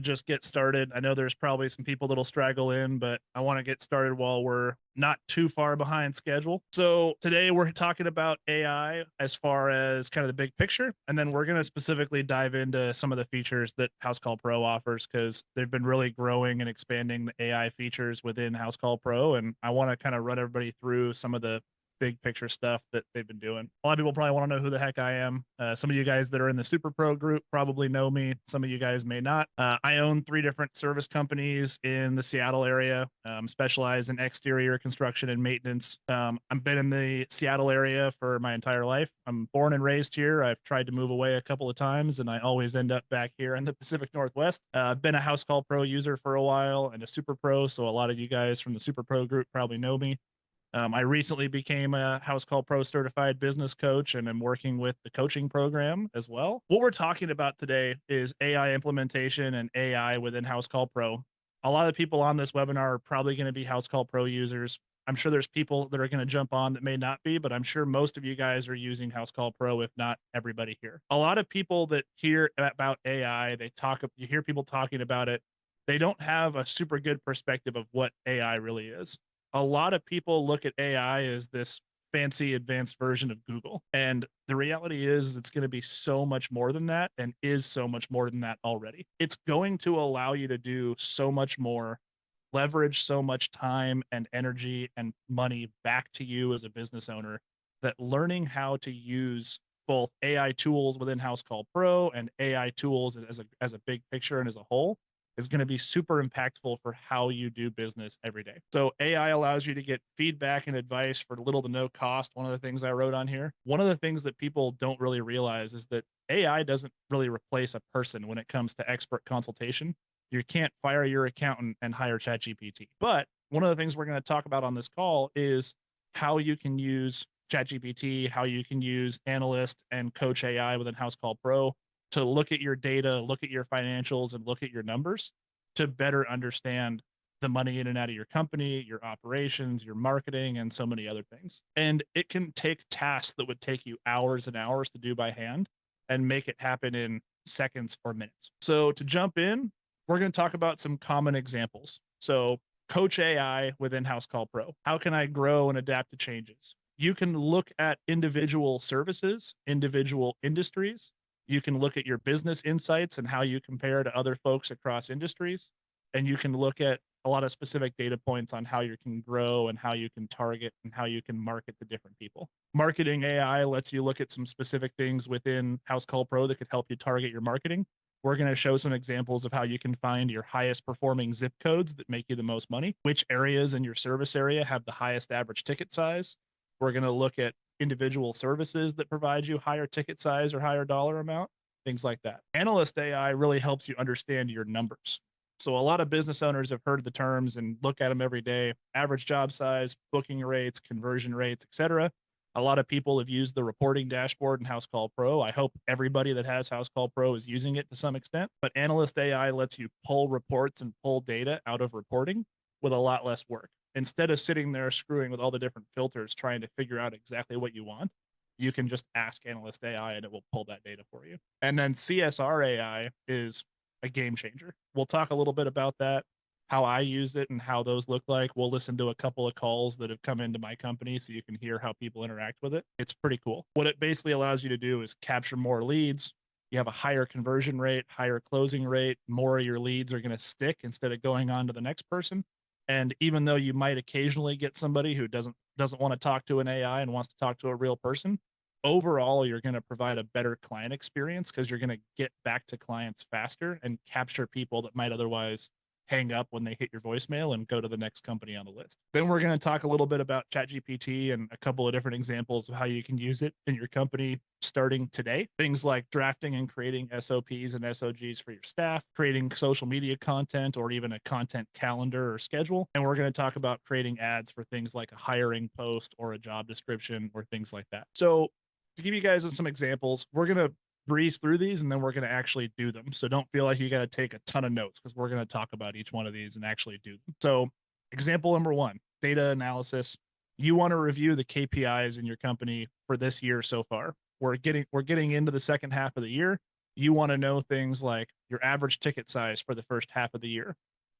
just get started. I know there's probably some people that'll straggle in, but I want to get started while we're not too far behind schedule. So today we're talking about AI as far as kind of the big picture, and then we're going to specifically dive into some of the features that Housecall Pro offers because they've been really growing and expanding the AI features within Housecall Pro, and I want to kind of run everybody through some of the big picture stuff that they've been doing. A lot of people probably want to know who the heck I am. Some of you guys that are in the SuperPro group probably know me. Some of you guys may not. I own 3 different service companies in the Seattle area, specialize in exterior construction and maintenance. I've been in the Seattle area for my entire life. I'm born and raised here. I've tried to move away a couple of times, and I always end up back here in the Pacific Northwest. I've been a Housecall Pro user for a while and a SuperPro, so a lot of you guys from the SuperPro group probably know me. I recently became a Housecall Pro certified business coach and I'm working with the coaching program as well. What we're talking about today is AI implementation and AI within Housecall Pro. A lot of people on this webinar are probably going to be Housecall Pro users. I'm sure there's people that are going to jump on that may not be, but I'm sure most of you guys are using Housecall Pro, if not everybody here. A lot of people that hear about AI, you hear people talking about it. They don't have a super good perspective of what AI really is. A lot of people look at AI as this fancy advanced version of Google. And the reality is it's going to be so much more than that and is so much more than that already. It's going to allow you to do so much more, leverage so much time and energy and money back to you as a business owner that learning how to use both AI tools within Housecall Pro and AI tools as a big picture and as a whole is going to be super impactful for how you do business every day. So AI allows you to get feedback and advice for little to no cost. One of the things I wrote on here. One of the things that people don't really realize is that AI doesn't really replace a person when it comes to expert consultation. You can't fire your accountant and hire ChatGPT. But one of the things we're going to talk about on this call is how you can use ChatGPT, how you can use Analyst and Coach AI within Housecall Pro to look at your data, look at your financials, and look at your numbers to better understand the money in and out of your company, your operations, your marketing, and so many other things. And it can take tasks that would take you hours and hours to do by hand and make it happen in seconds or minutes. So to jump in, we're going to talk about some common examples. So Coach AI within Housecall Pro. How can I grow and adapt to changes? You can look at individual services, individual industries. You can look at your business insights and how you compare to other folks across industries. And you can look at a lot of specific data points on how you can grow and how you can target and how you can market to different people. Marketing AI lets you look at some specific things within Housecall Pro that could help you target your marketing. We're going to show some examples of how you can find your highest performing zip codes that make you the most money, which areas in your service area have the highest average ticket size. We're going to look at individual services that provide you higher ticket size or higher dollar amount, things like that. Analyst AI really helps you understand your numbers. So a lot of business owners have heard the terms and look at them every day: average job size, booking rates, conversion rates, etc. A lot of people have used the reporting dashboard in Housecall Pro. I hope everybody that has Housecall Pro is using it to some extent. But Analyst AI lets you pull reports and pull data out of reporting with a lot less work. Instead of sitting there screwing with all the different filters trying to figure out exactly what you want, you can just ask Analyst AI and it will pull that data for you. And then CSR AI is a game changer. We'll talk a little bit about that, how I use it and how those look like. We'll listen to a couple of calls that have come into my company so you can hear how people interact with it. It's pretty cool. What it basically allows you to do is capture more leads. You have a higher conversion rate, higher closing rate, more of your leads are going to stick instead of going on to the next person. And even though you might occasionally get somebody who doesn't want to talk to an AI and wants to talk to a real person, overall, you're going to provide a better client experience because you're going to get back to clients faster and capture people that might otherwise hang up when they hit your voicemail and go to the next company on the list. Then we're going to talk a little bit about ChatGPT and a couple of different examples of how you can use it in your company starting today. Things like drafting and creating SOPs and SOGs for your staff, creating social media content, or even a content calendar or schedule. And we're going to talk about creating ads for things like a hiring post or a job description or things like that. So to give you guys some examples, we're going to breeze through these and then we're going to actually do them. So don't feel like you got to take a ton of notes because we're going to talk about each one of these and actually do them. So example number 1, data analysis. You want to review the KPIs in your company for this year so far. We're getting into the second half of the year. you want to know things like your average ticket size for the first half of the year,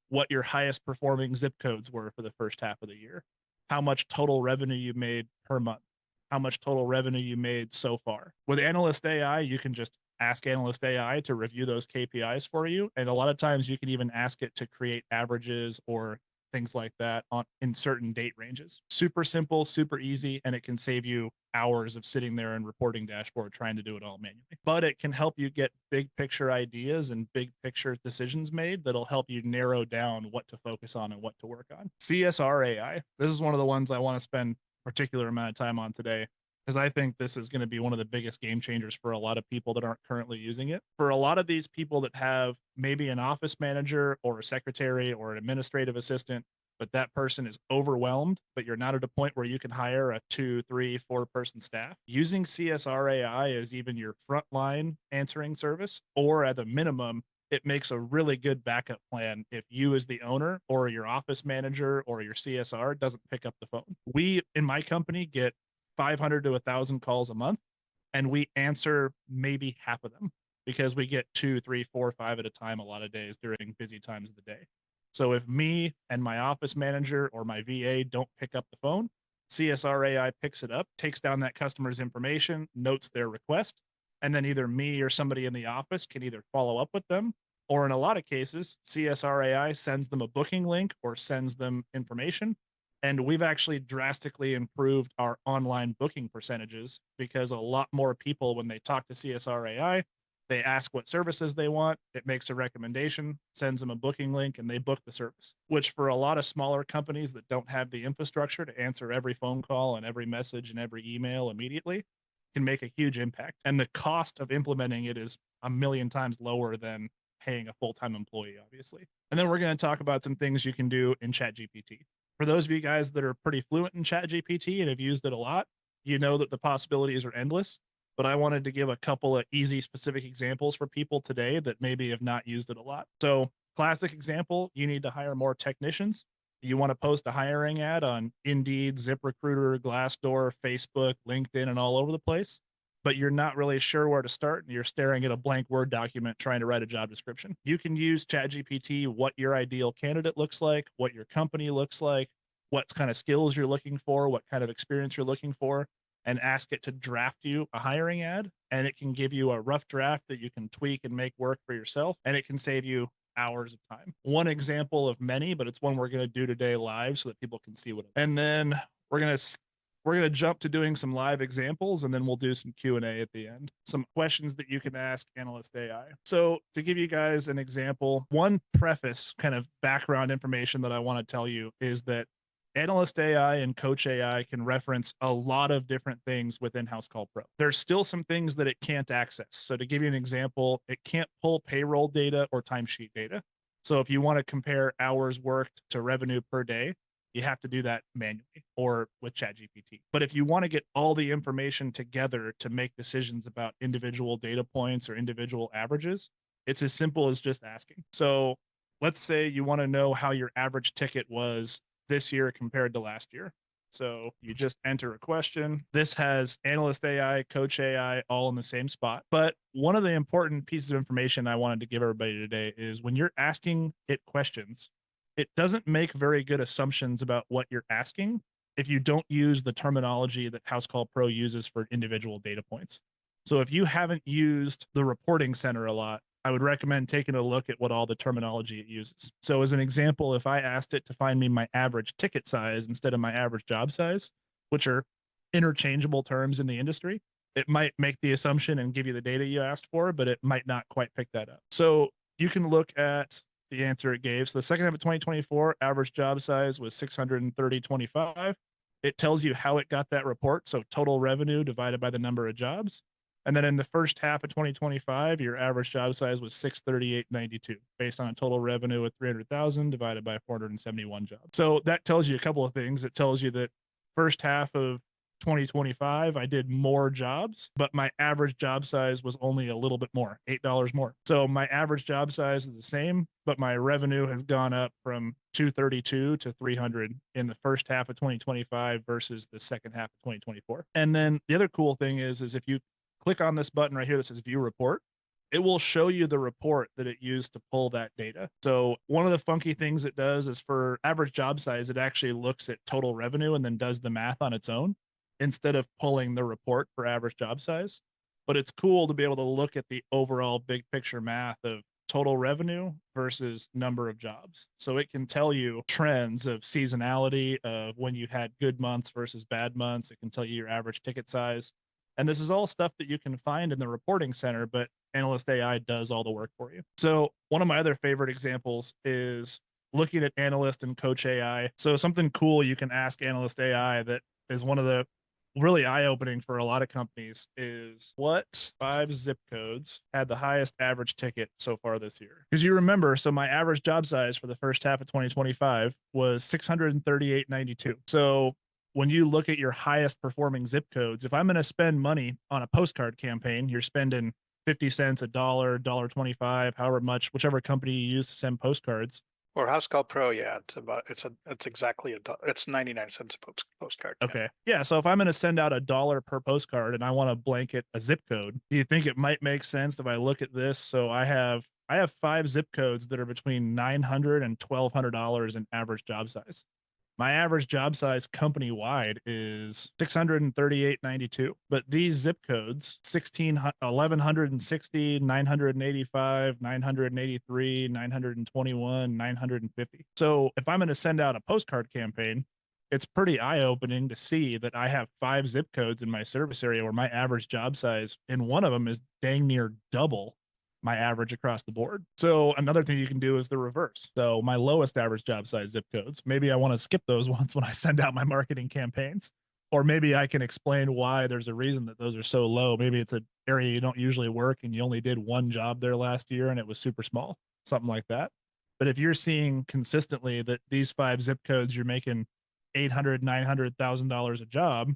what your highest performing zip codes were for the first half of the year, how much total revenue you made per month, how much total revenue you made so far. With Analyst AI, you can just ask Analyst AI to review those KPIs for you. And a lot of times you can even ask it to create averages or things like that on in certain date ranges. Super simple, super easy, and it can save you hours of sitting there and reporting dashboard trying to do it all manually. But it can help you get big picture ideas and big picture decisions made that'll help you narrow down what to focus on and what to work on. CSR AI. This is one of the ones I want to spend particular amount of time on today because I think this is going to be one of the biggest game changers for a lot of people that aren't currently using it. For a lot of these people that have maybe an office manager or a secretary or an administrative assistant, but that person is overwhelmed, but you're not at a point where you can hire a 2, 3, 4 person staff. Using CSR AI as even your frontline answering service, or at the minimum, it makes a really good backup plan if you as the owner or your office manager or your CSR doesn't pick up the phone. We in my company get 500 to 1,000 calls a month, and we answer maybe half of them because we get 2, 3, 4, 5 at a time a lot of days during busy times of the day. So if me and my office manager or my VA don't pick up the phone, CSR AI picks it up, takes down that customer's information, notes their request, and then either me or somebody in the office can either follow up with them, or in a lot of cases, CSR AI sends them a booking link or sends them information. And we've actually drastically improved our online booking percentages because a lot more people, when they talk to CSR AI, they ask what services they want. It makes a recommendation, sends them a booking link, and they book the service, which for a lot of smaller companies that don't have the infrastructure to answer every phone call and every message and every email immediately can make a huge impact. And the cost of implementing it is a million times lower than paying a full-time employee, obviously. And then we're going to talk about some things you can do in ChatGPT. For those of you guys that are pretty fluent in ChatGPT and have used it a lot, you know that the possibilities are endless. But I wanted to give a couple of easy, specific examples for people today that maybe have not used it a lot. So, classic example, you need to hire more technicians. You want to post a hiring ad on Indeed, ZipRecruiter, Glassdoor, Facebook, LinkedIn, and all over the place, but you're not really sure where to start and you're staring at a blank Word document trying to write a job description. You can use ChatGPT, what your ideal candidate looks like, what your company looks like, what kind of skills you're looking for, what kind of experience you're looking for, and ask it to draft you a hiring ad. And it can give you a rough draft that you can tweak and make work for yourself. And it can save you hours of time. One example of many, but it's one we're going to do today live so that people can see what. And then we're going to jump to doing some live examples, and then we'll do some Q&A at the end. Some questions that you can ask Analyst AI. So to give you guys an example, one preface kind of background information that I want to tell you is that Analyst AI and Coach AI can reference a lot of different things within Housecall Pro. There's still some things that it can't access. So to give you an example, it can't pull payroll data or timesheet data. So if you want to compare hours worked to revenue per day, you have to do that manually or with ChatGPT. But if you want to get all the information together to make decisions about individual data points or individual averages, it's as simple as just asking. So let's say you want to know how your average ticket was this year compared to last year. So you just enter a question. This has Analyst AI, Coach AI, all in the same spot. But one of the important pieces of information I wanted to give everybody today is when you're asking it questions, it doesn't make very good assumptions about what you're asking if you don't use the terminology that Housecall Pro uses for individual data points. So if you haven't used the reporting center a lot, I would recommend taking a look at what all the terminology it uses. So as an example, if I asked it to find me my average ticket size instead of my average job size, which are interchangeable terms in the industry, it might make the assumption and give you the data you asked for, but it might not quite pick that up. So you can look at the answer it gave. So the second half of 2024, average job size was 630.25. It tells you how it got that report. So total revenue divided by the number of jobs. And then in the first half of 2025, your average job size was 638.92 based on a total revenue of 300,000 divided by 471 jobs. So that tells you a couple of things. It tells you that first half of 2025, I did more jobs, but my average job size was only a little bit more, $8 more. So my average job size is the same, but my revenue has gone up from 232 to 300 in the first half of 2025 versus the second half of 2024. And then the other cool thing is if you click on this button right here that says view report, it will show you the report that it used to pull that data. So one of the funky things it does is for average job size, it actually looks at total revenue and then does the math on its own instead of pulling the report for average job size. But it's cool to be able to look at the overall big picture math of total revenue versus number of jobs. So it can tell you trends of seasonality of when you had good months versus bad months. It can tell you your average ticket size. And this is all stuff that you can find in the reporting center, but Analyst AI does all the work for you. So one of my other favorite examples is looking at Analyst and Coach AI. So something cool you can ask Analyst AI that is one of the really eye-opening for a lot of companies is what 5 zip codes had the highest average ticket so far this year? Because you remember, so my average job size for the first half of 2025 was 638.92. So when you look at your highest performing zip codes, if I'm going to spend money on a postcard campaign, you're spending 50 cents, a dollar, $1.25, however much, whichever company you use to send postcards. Or Housecall Pro, yeah, it's exactly it's 99 cents a postcard. Yeah. Okay. Yeah. So if I'm going to send out a dollar per postcard and I want to blanket a zip code, do you think it might make sense if I look at this? So I have 5 zip codes that are between $900 and $1,200 in average job size. My average job size company wide is 638.92. But these zip codes, 1160, 985, 983, 921, 950. So if I'm going to send out a postcard campaign, it's pretty eye opening to see that I have 5 zip codes in my service area where my average job size in one of them is dang near double my average across the board. So another thing you can do is the reverse. So my lowest average job size zip codes, maybe I want to skip those ones when I send out my marketing campaigns. Or maybe I can explain why there's a reason that those are so low. Maybe it's an area you don't usually work and you only did one job there last year and it was super small, something like that. But if you're seeing consistently that these 5 zip codes, you're making 800, $900,000 a job,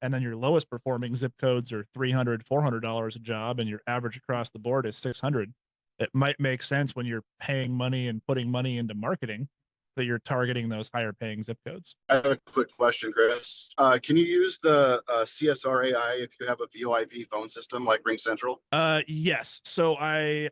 and then your lowest performing zip codes are $300, $400 a job, and your average across the board is 600. It might make sense when you're paying money and putting money into marketing that you're targeting those higher paying zip codes. I have a quick question, Chris. Can you use the CSR AI if you have a VoIP phone system like RingCentral? Yes. So I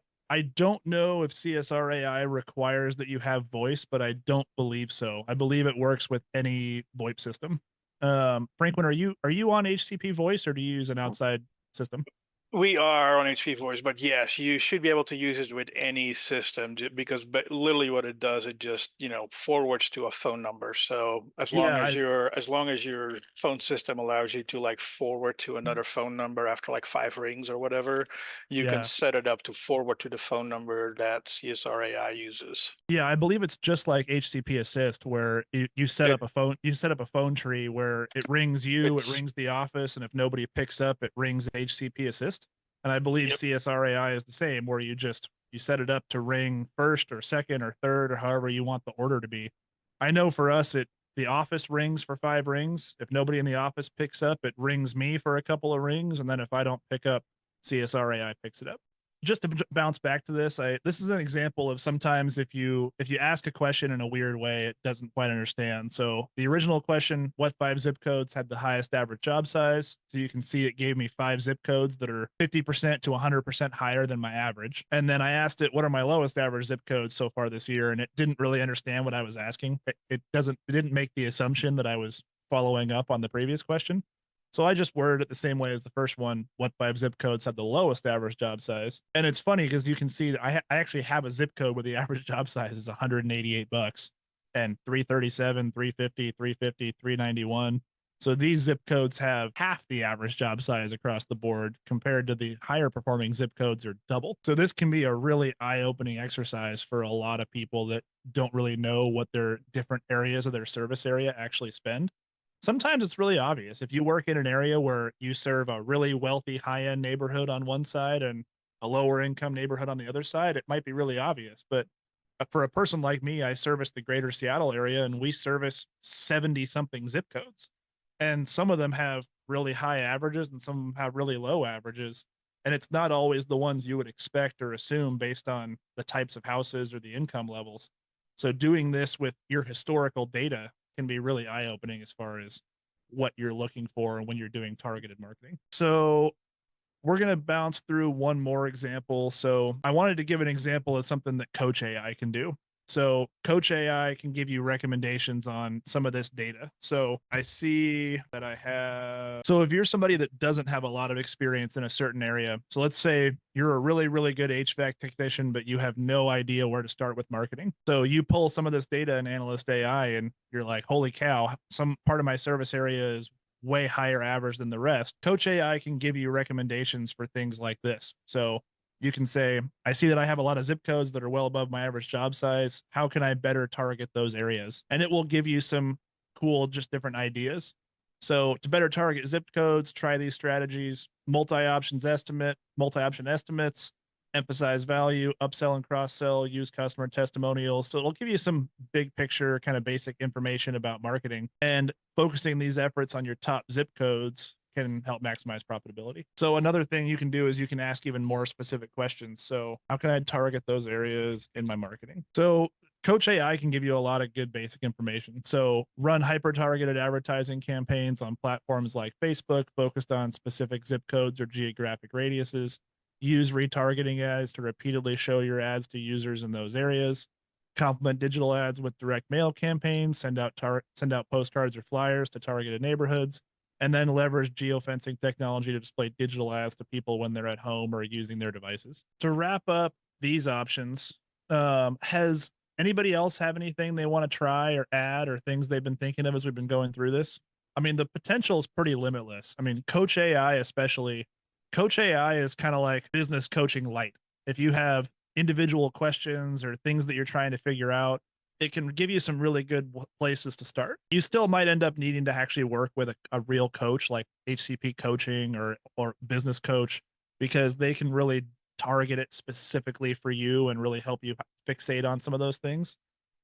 don't know if CSR AI requires that you have voice, but I don't believe so. I believe it works with any VoIP system. Franklin, are you on HCP voice or do you use an outside system? We are on HP Voice, but yes, you should be able to use it with any system because literally what it does, it just, forwards to a phone number. So Yeah, as long as your phone system allows you to like forward to another phone number after like 5 rings or whatever, you can yeah. set it up to forward to the phone number that CSR AI uses. Yeah, I believe it's just like HCP Assist, where you set It up a phone tree where it rings you, it it's rings the office, and if nobody picks up, it rings HCP Assist. And I believe Yep. CSR AI is the same, where you set it up to ring first or second or third or however you want the order to be. I know for us, the office rings for 5 rings. If nobody in the office picks up, it rings me for a couple of rings, and then if I don't pick up, CSR AI picks it up. Just to bounce back to this is an example of sometimes if you ask a question in a weird way, it doesn't quite understand. So the original question, what 5 zip codes had the highest average job size? So you can see it gave me 5 zip codes that are 50% to 100% higher than my average. And then I asked it, what are my lowest average zip codes so far this year? And it didn't really understand what I was asking. It didn't make the assumption that I was following up on the previous question. So I just worded it the same way as the first one. What 5 zip codes had the lowest average job size? And it's funny because you can see that I actually have a zip code where the average job size is $188 and 337, 350, 350, 391. So these zip codes have half the average job size across the board compared to the higher performing zip codes are double. So this can be a really eye-opening exercise for a lot of people that don't really know what their different areas of their service area actually spend. Sometimes it's really obvious. If you work in an area where you serve a really wealthy high-end neighborhood on one side and a lower income neighborhood on the other side, it might be really obvious. But for a person like me, I service the greater Seattle area and we service 70 something zip codes. And some of them have really high averages and some of them have really low averages. And it's not always the ones you would expect or assume based on the types of houses or the income levels. So doing this with your historical data can be really eye opening as far as what you're looking for when you're doing targeted marketing. So we're going to bounce through one more example. So I wanted to give an example of something that Coach AI can do. So Coach AI can give you recommendations on some of this data. So I see that I have, so if you're somebody that doesn't have a lot of experience in a certain area, so let's say you're a really, really good HVAC technician, but you have no idea where to start with marketing. So you pull some of this data in Analyst AI and you're like, holy cow, some part of my service area is way higher average than the rest. Coach AI can give you recommendations for things like this. So you can say, I see that I have a lot of zip codes that are well above my average job size. How can I better target those areas? And it will give you some cool, just different ideas. So to better target zip codes, try these strategies, multi-option estimates, emphasize value, upsell and cross-sell, use customer testimonials. So it'll give you some big picture, kind of basic information about marketing, and focusing these efforts on your top zip codes can help maximize profitability. So another thing you can do is you can ask even more specific questions. So how can I target those areas in my marketing? So Coach AI can give you a lot of good basic information. So run hyper targeted advertising campaigns on platforms like Facebook focused on specific zip codes or geographic radiuses. Use retargeting ads to repeatedly show your ads to users in those areas. Complement digital ads with direct mail campaigns. Send out postcards or flyers to targeted neighborhoods, and then leverage geofencing technology to display digital ads to people when they're at home or using their devices. To wrap up these options, has anybody else have anything they want to try or add, or things they've been thinking of as we've been going through this? I mean, the potential is pretty limitless. I mean, Coach AI, especially, Coach AI is kind of like business coaching light. If you have individual questions or things that you're trying to figure out, it can give you some really good places to start. You still might end up needing to actually work with a real coach like HCP coaching or business coach, because they can really target it specifically for you and really help you fixate on some of those things.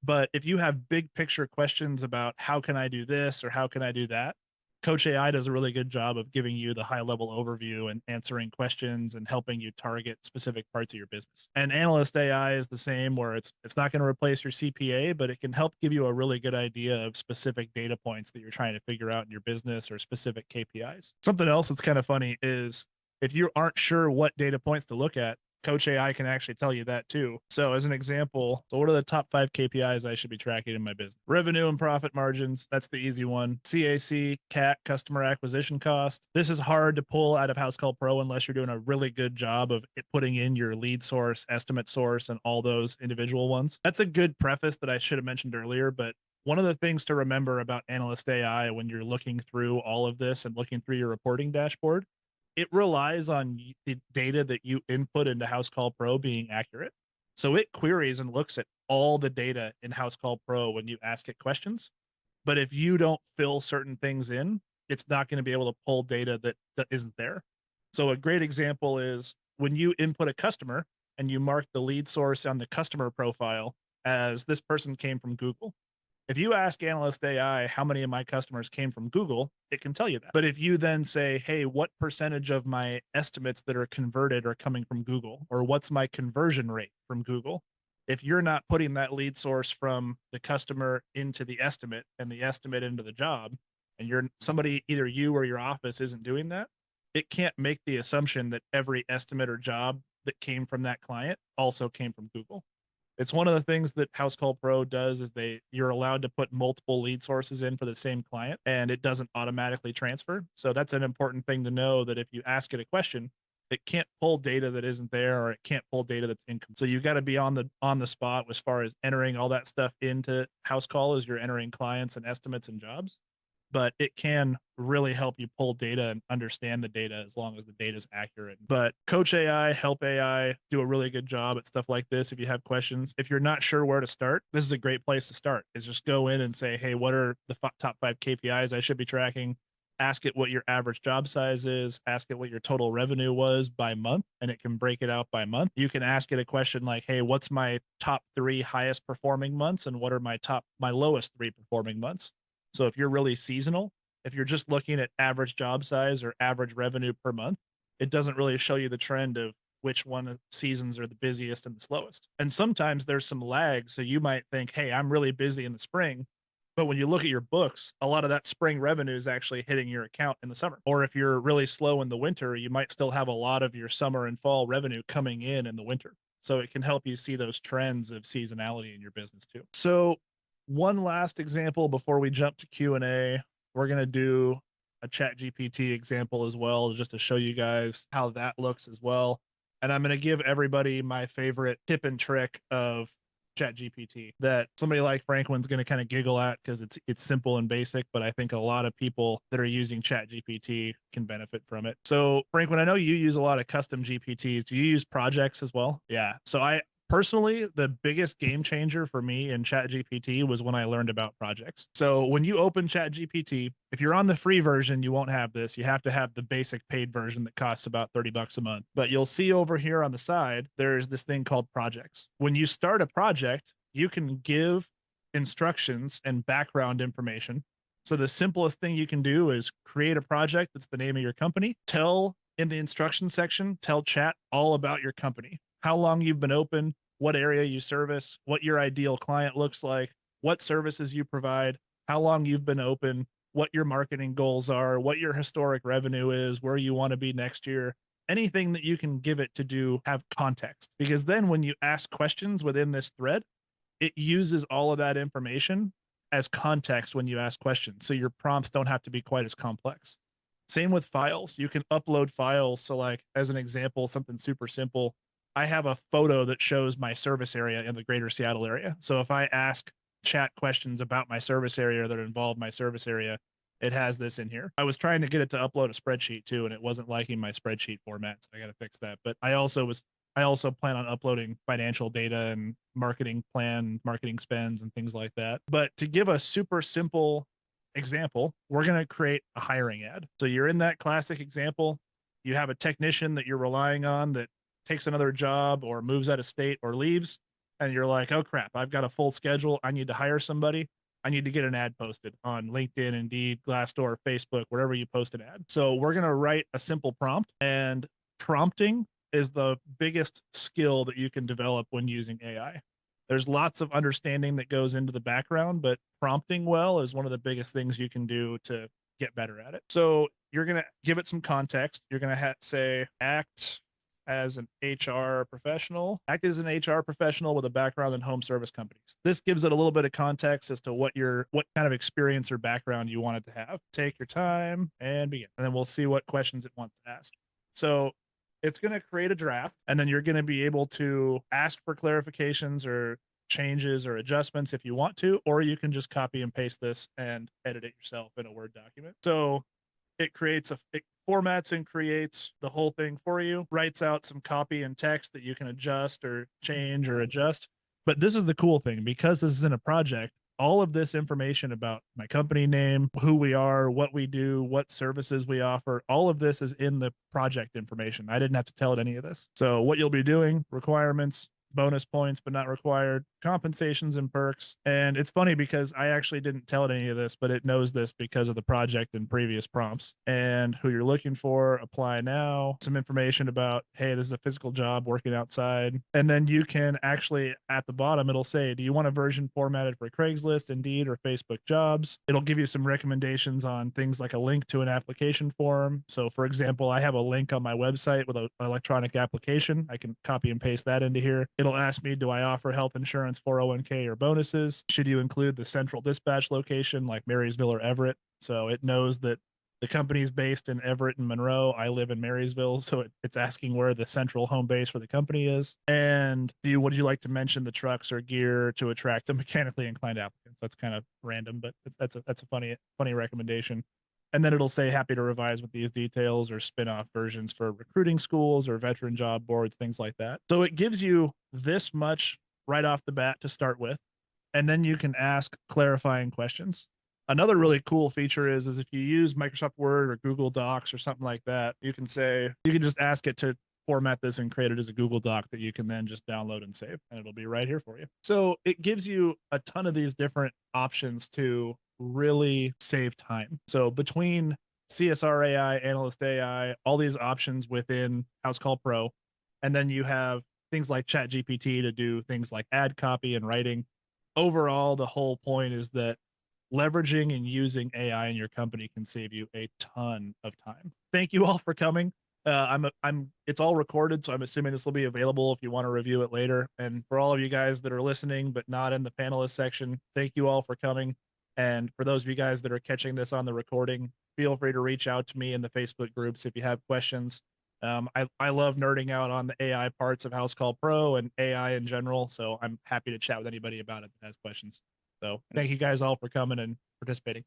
But if you have big picture questions about how can I do this or how can I do that, Coach AI does a really good job of giving you the high level overview and answering questions and helping you target specific parts of your business. And Analyst AI is the same, where it's not going to replace your CPA, but it can help give you a really good idea of specific data points that you're trying to figure out in your business or specific KPIs. Something else that's kind of funny is if you aren't sure what data points to look at, Coach AI can actually tell you that too. So as an example, so what are the top 5 KPIs I should be tracking in my business? Revenue and profit margins. That's the easy one. CAC, CAC, customer acquisition cost. This is hard to pull out of Housecall Pro unless you're doing a really good job of putting in your lead source, estimate source, and all those individual ones. That's a good preface that I should have mentioned earlier, but one of the things to remember about Analyst AI when you're looking through all of this and looking through your reporting dashboard, it relies on the data that you input into Housecall Pro being accurate. So it queries and looks at all the data in Housecall Pro when you ask it questions. But if you don't fill certain things in, it's not going to be able to pull data that isn't there. So a great example is when you input a customer and you mark the lead source on the customer profile as this person came from Google. If you ask Analyst AI how many of my customers came from Google, it can tell you that. But if you then say, hey, what percentage of my estimates that are converted are coming from Google, or what's my conversion rate from Google? If you're not putting that lead source from the customer into the estimate and the estimate into the job, and you're somebody, either you or your office isn't doing that, it can't make the assumption that every estimate or job that came from that client also came from Google. It's one of the things that Housecall Pro does is you're allowed to put multiple lead sources in for the same client, and it doesn't automatically transfer. So that's an important thing to know, that if you ask it a question, it can't pull data that isn't there, or it can't pull data that's incomplete. So you've got to be on the spot as far as entering all that stuff into Housecall as you're entering clients and estimates and jobs. But it can really help you pull data and understand the data as long as the data is accurate. But Coach AI, Help AI do a really good job at stuff like this. If you have questions, if you're not sure where to start, this is a great place to start. Is just go in and say, hey, what are the top 5 KPIs I should be tracking? Ask it what your average job size is, ask it what your total revenue was by month, and it can break it out by month. You can ask it a question like, hey, what's my top 3 highest performing months, and what are my lowest 3 performing months? So if you're really seasonal, if you're just looking at average job size or average revenue per month, it doesn't really show you the trend of which one of seasons are the busiest and the slowest. And sometimes there's some lag. So you might think, hey, I'm really busy in the spring, But when you look at your books, a lot of that spring revenue is actually hitting your account in the summer. Or if you're really slow in the winter, you might still have a lot of your summer and fall revenue coming in the winter. So it can help you see those trends of seasonality in your business too. So one last example before we jump to Q&A, we're going to do a chat GPT example as well, just to show you guys how that looks as well. And I'm going to give everybody my favorite tip and trick of chat GPT that somebody like Franklin's going to kind of giggle at because it's simple and basic, but I think a lot of people that are using chat GPT can benefit from it. So Franklin, I know you use a lot of custom GPTs. Do you use projects as well? Yeah. So I personally, the biggest game changer for me in ChatGPT was when I learned about projects. So when you open ChatGPT, if you're on the free version, you won't have this. You have to have the basic paid version that costs about 30 bucks a month. But you'll see over here on the side, there's this thing called projects. When you start a project, you can give instructions and background information. So the simplest thing you can do is create a project that's the name of your company. Tell in the instruction section, tell chat all about your company, how long you've been open, what area you service, what your ideal client looks like, what services you provide, how long you've been open, what your marketing goals are, what your historic revenue is, where you want to be next year, anything that you can give it to do have context. Because then when you ask questions within this thread, it uses all of that information as context when you ask questions. So your prompts don't have to be quite as complex. Same with files. You can upload files. So like as an example, something super simple, I have a photo that shows my service area in the greater Seattle area. So if I ask chat questions about my service area that involve my service area, it has this in here. I was trying to get it to upload a spreadsheet too, and it wasn't liking my spreadsheet format. So I got to fix that. But I also plan on uploading financial data and marketing plan, marketing spends and things like that. But to give a super simple example, we're going to create a hiring ad. So you're in that classic example. You have a technician that you're relying on that takes another job or moves out of state or leaves. And you're like, oh crap, I've got a full schedule. I need to hire somebody. I need to get an ad posted on LinkedIn, Indeed, Glassdoor, Facebook, wherever you post an ad. So we're going to write a simple prompt, and prompting is the biggest skill that you can develop when using AI. There's lots of understanding that goes into the background, but prompting well is one of the biggest things you can do to get better at it. So you're going to give it some context. You're going to say, act as an HR professional, act as an HR professional with a background in home service companies. This gives it a little bit of context as to what kind of experience or background you want it to have. Take your time and begin. And then we'll see what questions it wants to ask. So it's going to create a draft, and then you're going to be able to ask for clarifications or changes or adjustments if you want to, or you can just copy and paste this and edit it yourself in a Word document. So it formats and creates the whole thing for you, writes out some copy and text that you can adjust or change or adjust. But this is the cool thing, because this is in a project, all of this information about my company name, who we are, what we do, what services we offer, all of this is in the project information. I didn't have to tell it any of this. So what you'll be doing, requirements, bonus points, but not required, compensations and perks. And it's funny because I actually didn't tell it any of this, but it knows this because of the project and previous prompts, and who you're looking for, apply now, some information about, hey, this is a physical job working outside. And then you can actually, at the bottom, it'll say, do you want a version formatted for Craigslist, Indeed, or Facebook jobs? It'll give you some recommendations on things like a link to an application form. So for example, I have a link on my website with an electronic application. I can copy and paste that into here. It'll ask me, do I offer health insurance, 401k, or bonuses? Should you include the central dispatch location like Marysville or Everett? So it knows that the company is based in Everett and Monroe. I live in Marysville, so it's asking where the central home base for the company is. And would you like to mention the trucks or gear to attract the mechanically inclined applicants? That's kind of random, but that's a funny recommendation. And then it'll say, happy to revise with these details, or spin-off versions for recruiting schools or veteran job boards, things like that. So it gives you this much right off the bat to start with, and then you can ask clarifying questions. Another really cool feature is if you use Microsoft Word or Google Docs or something like that, you can just ask it to format this and create it as a Google Doc that you can then just download and save, and it'll be right here for you. So it gives you a ton of these different options to really save time. So between CSR AI, Analyst AI, all these options within Housecall Pro, and then you have things like ChatGPT to do things like ad copy and writing. Overall, the whole point is that leveraging and using AI in your company can save you a ton of time. Thank you all for coming. It's all recorded, so I'm assuming this will be available if you want to review it later. And for all of you guys that are listening but not in the panelist section, thank you all for coming. And for those of you guys that are catching this on the recording, feel free to reach out to me in the Facebook groups if you have questions. I love nerding out on the AI parts of Housecall Pro and AI in general, so I'm happy to chat with anybody about it that has questions. So thank you guys all for coming and participating.